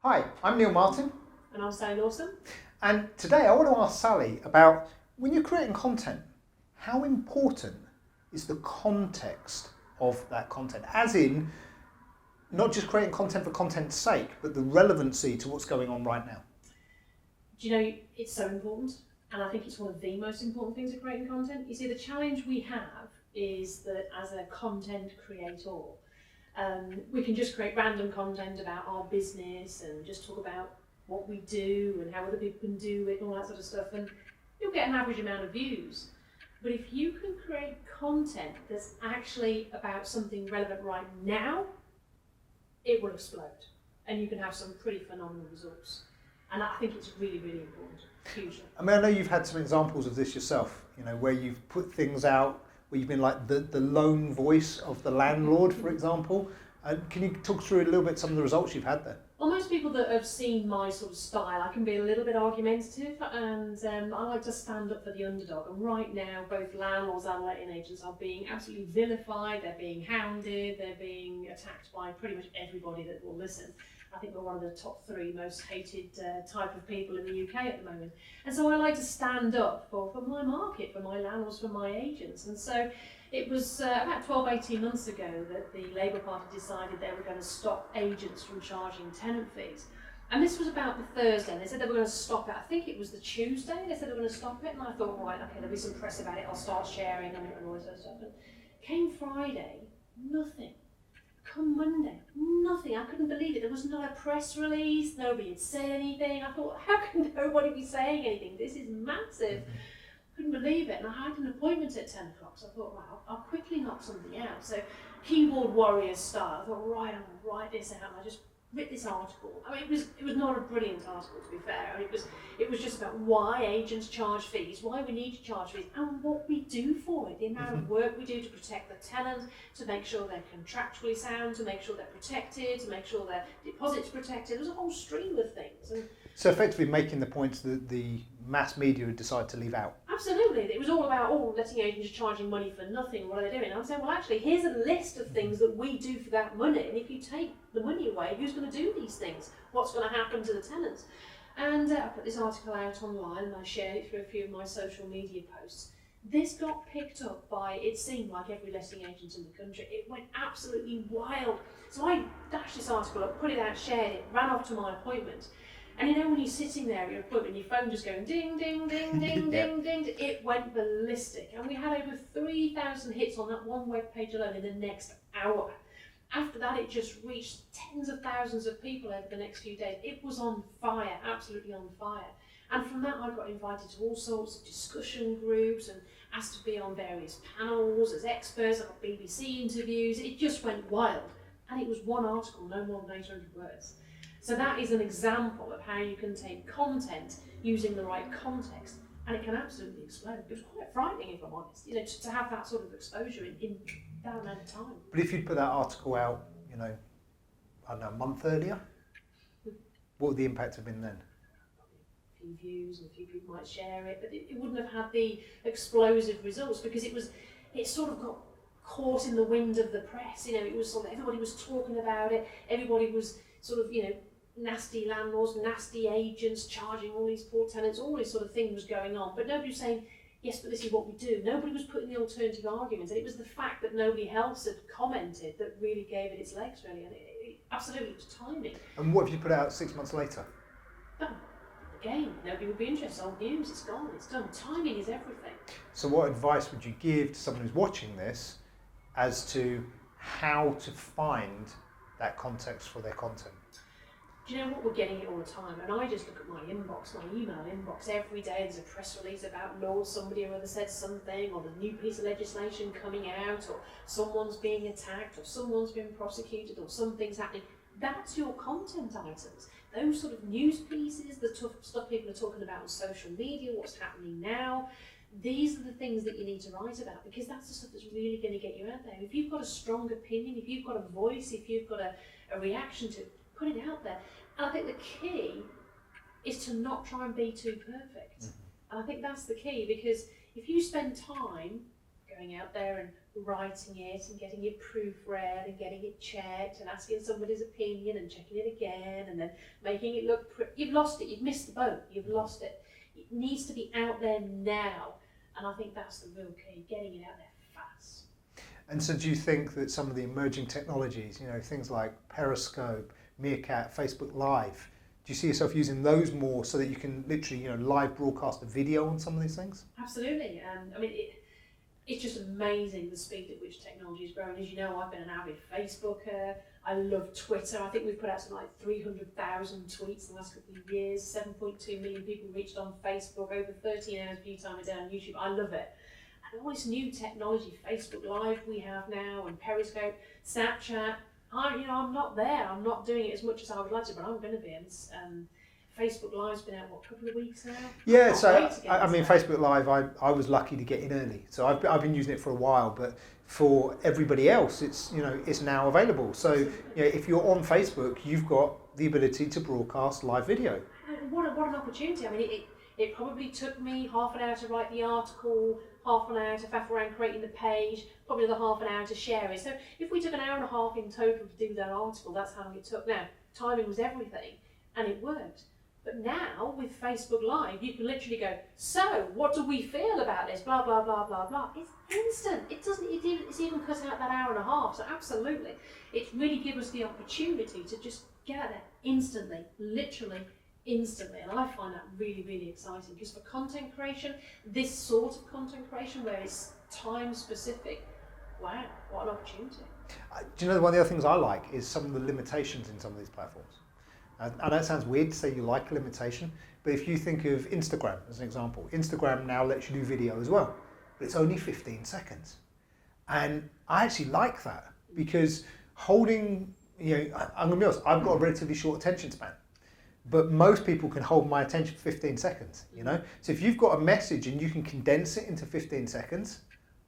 Hi, I'm Neil Martin, And I'm Sally Lawson. and today I want to ask Sally about when you're creating content, how important is the context of that content? As in, not just creating content for content's sake, but the relevancy to what's going on right now. Do you know, it's so important, and I think it's one of the most important things of creating content. You see, the challenge we have is that as a content creator, we can just create random content about our business and just talk about what we do and how other people can do it and all that sort of stuff, and you'll get an average amount of views. But if you can create content that's actually about something relevant right now, it will explode, and you can have some pretty phenomenal results. And I think it's really, really important, hugely. I mean, I know you've had some examples of this yourself, where you've put things out, where you've been like the lone voice of the landlord, for example. Can you talk through a little bit some of the results you've had there? Well, most people that have seen my sort of style, I can be a little bit argumentative, and I like to stand up for the underdog. And right now, both landlords and letting agents are being absolutely vilified, they're being hounded, they're being attacked by pretty much everybody that will listen. I think we're one of the top 3 most hated type of people in the UK at the moment. And so I like to stand up for my market, for my landlords, for my agents. And so it was about 12, 18 months ago that the Labour Party decided they were going to stop agents from charging tenant fees. And this was about the Thursday, and they said they were going to stop it. I think it was the Tuesday, they said they were going to stop it, and I thought, right, okay, there'll be some press about it, I'll start sharing and all this sort of stuff. And came Friday, nothing. Come Monday, nothing. I couldn't believe it. There was not a press release, nobody had said anything. I thought, how can nobody be saying anything? This is massive. Couldn't believe it, and I had an appointment at 10 o'clock, so I thought, right, I'll quickly knock something out. So, keyboard warrior style, I thought, right, I'm going to write this out, and I just wrote this article. I mean, it was not a brilliant article, to be fair. I mean, it was just about why agents charge fees, why we need to charge fees, and what we do for it, the amount of work we do to protect the tenant, to make sure they're contractually sound, to make sure they're protected, to make sure their deposit's protected. There's a whole stream of things. And so effectively making the points that the mass media had decided to leave out. absolutely, it was all about letting agents charging money for nothing. What are they doing? And I'm saying, well, actually, here's a list of things that we do for that money, and if you take the money away, who's going to do these things? What's going to happen to the tenants? And I put this article out online, and I shared it through a few of my social media posts. This got picked up by, it seemed like every letting agent in the country. It went absolutely wild. So I dashed this article up, put it out, shared it, ran off to my appointment. And when you're sitting there at your appointment, your phone just going ding, ding, ding, ding, ding, ding, it went ballistic. And we had over 3,000 hits on that one web page alone in the next hour. After that, it just reached tens of thousands of people over the next few days. It was on fire, absolutely on fire. And from that, I got invited to all sorts of discussion groups and asked to be on various panels as experts. I got BBC interviews. It just went wild. And it was one article, no more than 800 words. So that is an example of how you can take content using the right context, and it can absolutely explode. It was quite frightening, if I'm honest, to have that sort of exposure in that amount of time. But if you'd put that article out, I don't know, a month earlier, what would the impact have been then? A few views, and a few people might share it, but it wouldn't have had the explosive results because it sort of got caught in the wind of the press. It was sort of, everybody was talking about it, everybody was sort of, nasty landlords, nasty agents charging all these poor tenants, all this sort of thing was going on, but nobody was saying, yes, but this is what we do. Nobody was putting the alternative arguments, and it was the fact that nobody else had commented that really gave it its legs, really, and it absolutely was timing. And what if you put it out 6 months later? Again, nobody would be interested. Old news, it's gone, it's done. Timing is everything. So what advice would you give to someone who's watching this as to how to find that context for their content? Do you know what? We're getting it all the time, and I just look at my inbox, my email inbox every day. There's a press release about law, somebody or other said something, or the new piece of legislation coming out, or someone's being attacked, or someone's been prosecuted, or something's happening. That's your content items. Those sort of news pieces, the stuff people are talking about on social media, what's happening now. These are the things that you need to write about, because that's the stuff that's really going to get you out there. If you've got a strong opinion, if you've got a voice, if you've got a reaction to it, put it out there. And I think the key is to not try and be too perfect. And I think that's the key, because if you spend time going out there and writing it and getting it proofread and getting it checked and asking somebody's opinion and checking it again and then making it look you've lost it, you've missed the boat, you've lost it. It needs to be out there now, and I think that's the real key, getting it out there fast. And so do you think that some of the emerging technologies, things like Periscope, Meerkat, Facebook Live, do you see yourself using those more so that you can literally live broadcast a video on some of these things? Absolutely. I mean, it's just amazing the speed at which technology has grown. As you know, I've been an avid Facebooker. I love Twitter. I think we've put out something like 300,000 tweets in the last couple of years. 7.2 million people reached on Facebook, over 13 hours view time a day on YouTube. I love it. And all this new technology, Facebook Live we have now, and Periscope, Snapchat. I'm not there. I'm not doing it as much as I would like to, but I'm going to be. And Facebook Live's been out, a couple of weeks now? Yeah, so I mean, Facebook Live, I was lucky to get in early. So I've been using it for a while, but for everybody else, it's now available. So if you're on Facebook, you've got the ability to broadcast live video. What an opportunity. I mean, it probably took me half an hour to write the article, half an hour to faff around creating the page, probably another half an hour to share it. So if we took an hour and a half in total to do that article, that's how long it took. Now, timing was everything, and it worked. But now, with Facebook Live, you can literally go, so, what do we feel about this? Blah, blah, blah, blah, blah. It's instant. It's even cut out that hour and a half. So absolutely, it's really given us the opportunity to just get out there instantly, literally instantly. And I find that really, really exciting. Because for content creation, this sort of content creation where it's time specific, wow, what an opportunity. Do you know one of the other things I like is some of the limitations in some of these platforms? I know it sounds weird to say you like a limitation, but if you think of Instagram as an example, Instagram now lets you do video as well, but it's only 15 seconds. And I actually like that because holding, I'm going to be honest, I've got a relatively short attention span, but most people can hold my attention for 15 seconds, So if you've got a message and you can condense it into 15 seconds,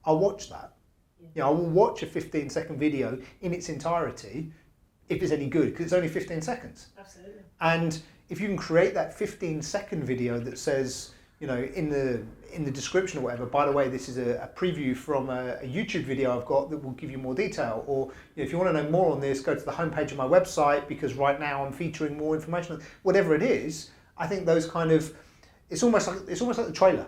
I'll watch that. I will watch a 15-second video in its entirety if it's any good, because it's only 15 seconds. Absolutely. And if you can create that 15-second video that says, in the description or whatever, by the way, this is a preview from a YouTube video I've got that will give you more detail, or if you want to know more on this, go to the homepage of my website because right now I'm featuring more information. Whatever it is, I think those kind of, it's almost like the trailer.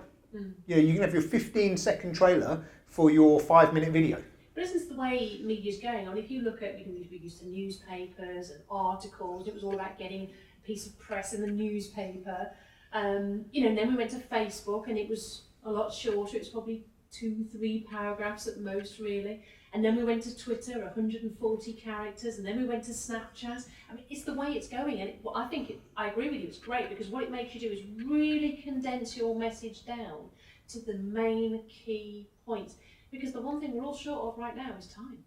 You can have your 15-second trailer for your 5-minute video. But isn't this the way media's going? I mean, if you look at, we used to newspapers and articles, it was all about getting a piece of press in the newspaper. And then we went to Facebook and it was a lot shorter. It was probably 2-3 paragraphs at most, really. And then we went to Twitter, 140 characters, and then we went to Snapchat. I mean, it's the way it's going. And I agree with you, it's great because what it makes you do is really condense your message down to the main key points. Because the one thing we're all short of right now is time.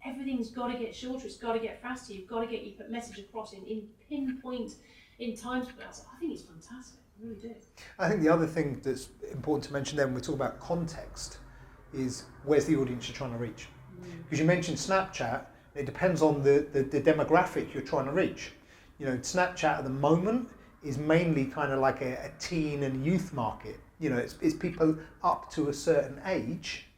Everything's got to get shorter, it's got to get faster, you've got to get your message across in pinpoint, in time scales. I think it's fantastic, I really do. I think the other thing that's important to mention then when we talk about context is where's the audience you're trying to reach. Because you mentioned Snapchat, it depends on the demographic you're trying to reach. Snapchat at the moment is mainly kind of like a teen and youth market. It's people up to a certain age.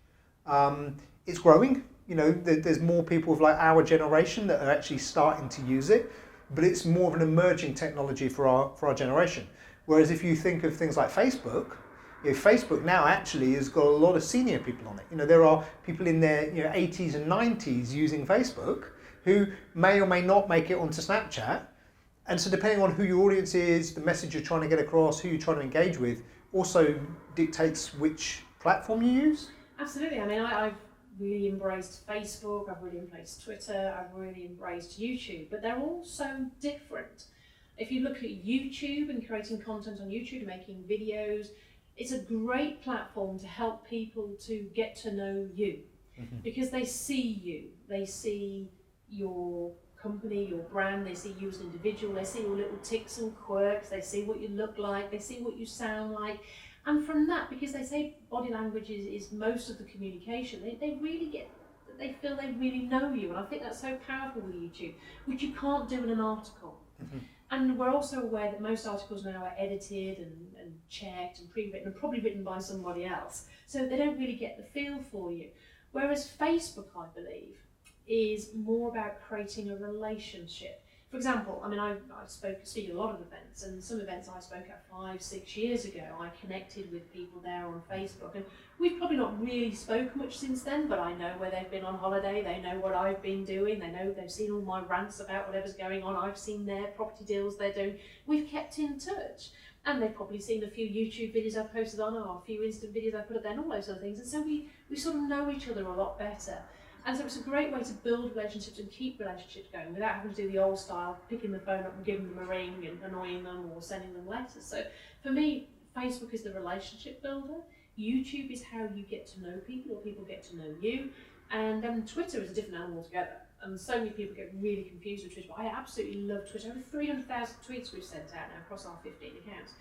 It's growing, there's more people of like our generation that are actually starting to use it, but it's more of an emerging technology for our generation. Whereas if you think of things like Facebook, Facebook now actually has got a lot of senior people on it. There are people in their 80s and 90s using Facebook who may or may not make it onto Snapchat. And so depending on who your audience is, the message you're trying to get across, who you're trying to engage with, also dictates which platform you use. Absolutely. I mean, I've really embraced Facebook, I've really embraced Twitter, I've really embraced YouTube, but they're all so different. If you look at YouTube and creating content on YouTube, making videos, it's a great platform to help people to get to know you because they see you, they see your company, your brand, they see you as an individual, they see your little ticks and quirks, they see what you look like, they see what you sound like. And from that, because they say body language is most of the communication, they feel they really know you. And I think that's so powerful with YouTube, which you can't do in an article. And we're also aware that most articles now are edited and checked and pre-written and probably written by somebody else. So they don't really get the feel for you. Whereas Facebook, I believe, is more about creating a relationship. For example, I mean, I speak at a lot of events, and some events I spoke at 5-6 years ago, I connected with people there on Facebook, and we've probably not really spoken much since then, but I know where they've been on holiday, they know what I've been doing, they've seen all my rants about whatever's going on, I've seen their property deals they're doing. We've kept in touch, and they've probably seen a few YouTube videos I've posted on, or a few instant videos I put up there, and all those other things, and so we sort of know each other a lot better. And so it's a great way to build relationships and keep relationships going without having to do the old style, picking the phone up and giving them a ring and annoying them or sending them letters. So for me, Facebook is the relationship builder. YouTube is how you get to know people or people get to know you. And then Twitter is a different animal altogether. And so many people get really confused with Twitter. But I absolutely love Twitter. Over 300,000 tweets we've sent out now across our 15 accounts.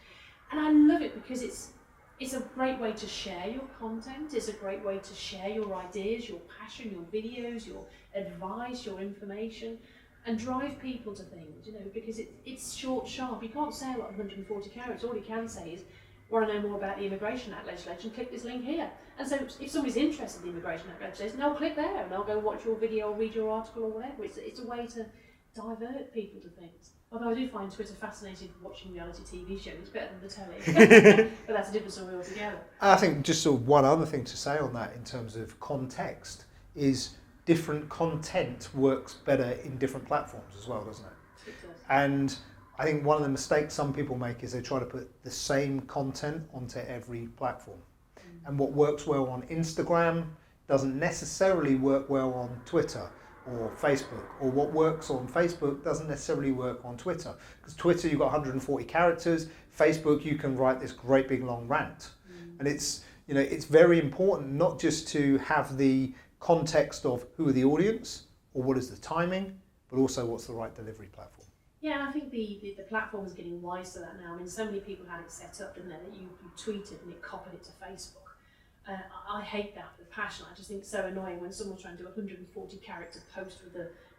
And I love it because it's a great way to share your content, it's a great way to share your ideas, your passion, your videos, your advice, your information, and drive people to things, because it's short, sharp. You can't say a lot in 140 characters. All you can say is, want to know more about the Immigration Act legislation, click this link here. And so if somebody's interested in the Immigration Act legislation, they'll click there and they'll go watch your video or read your article or whatever. It's a way to divert people to things. Although I do find Twitter fascinating for watching reality TV shows. It's better than the telly. But that's a different story altogether. I think just sort of one other thing to say on that in terms of context is different content works better in different platforms as well, doesn't it? It does. And I think one of the mistakes some people make is they try to put the same content onto every platform. And what works well on Instagram doesn't necessarily work well on Twitter or Facebook, or what works on Facebook doesn't necessarily work on Twitter. Because Twitter, you've got 140 characters. Facebook, you can write this great big long rant. And it's very important not just to have the context of who are the audience or what is the timing, but also what's the right delivery platform. Yeah, and I think the platform is getting wise to that now. I mean, so many people had it set up, didn't they, that you tweeted and it copied it to Facebook. I hate that with passion. I just think it's so annoying when someone's trying to do a 140 character post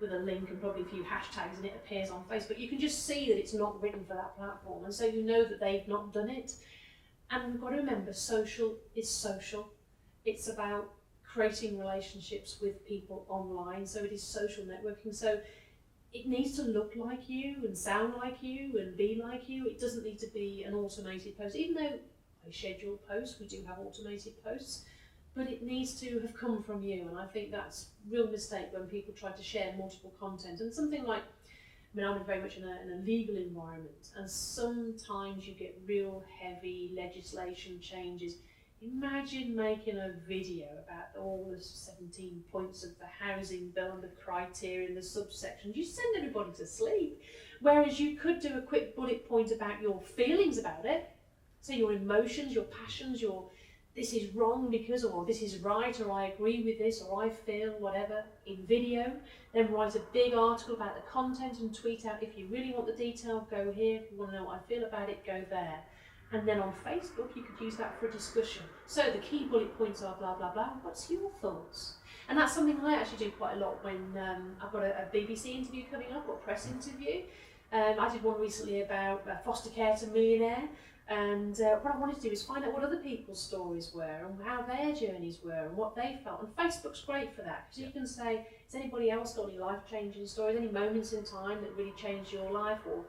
with a link and probably a few hashtags and it appears on Facebook. You can just see that it's not written for that platform, and so you know that they've not done it. And we've got to remember, social is social. It's about creating relationships with people online, so it is social networking. So it needs to look like you and sound like you and be like you. It doesn't need to be an automated post, even though a scheduled post, we do have automated posts, but it needs to have come from you. And I think that's a real mistake when people try to share multiple content. And something like, I mean, I'm very much in a legal environment, and sometimes you get real heavy legislation changes. Imagine making a video about all the 17 points of the housing bill and the criteria and the subsections. You send everybody to sleep. Whereas you could do a quick bullet point about your feelings about it. So your emotions, your passions, this is wrong because, or this is right, or I agree with this, or I feel whatever, in video. Then write a big article about the content and tweet out, if you really want the detail, go here. If you want to know what I feel about it, go there. And then on Facebook, you could use that for a discussion. So the key bullet points are blah, blah, blah. What's your thoughts? And that's something I actually do quite a lot when I've got a BBC interview coming up, or a press interview. I did one recently about foster care to millionaire. And what I wanted to do is find out what other people's stories were and how their journeys were and what they felt. And Facebook's great for that, because you can say, has anybody else got any life-changing stories, any moments in time that really changed your life or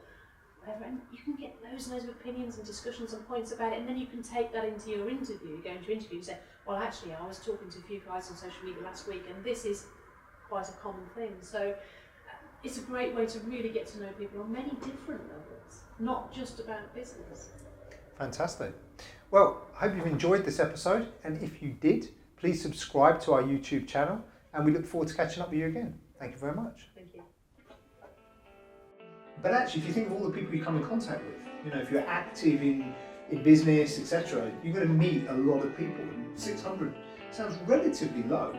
whatever? And you can get loads and loads of opinions and discussions and points about it, and then you can take that into your interview. You go into your interview and say, well, actually, I was talking to a few guys on social media last week, and this is quite a common thing. So it's a great way to really get to know people on many different levels, not just about business. Fantastic. Well, I hope you've enjoyed this episode, and if you did, please subscribe to our YouTube channel, and we look forward to catching up with you again. Thank you very much. Thank you. But actually, if you think of all the people you come in contact with, if you're active in business, etc., you're going to meet a lot of people, and 600 sounds relatively low.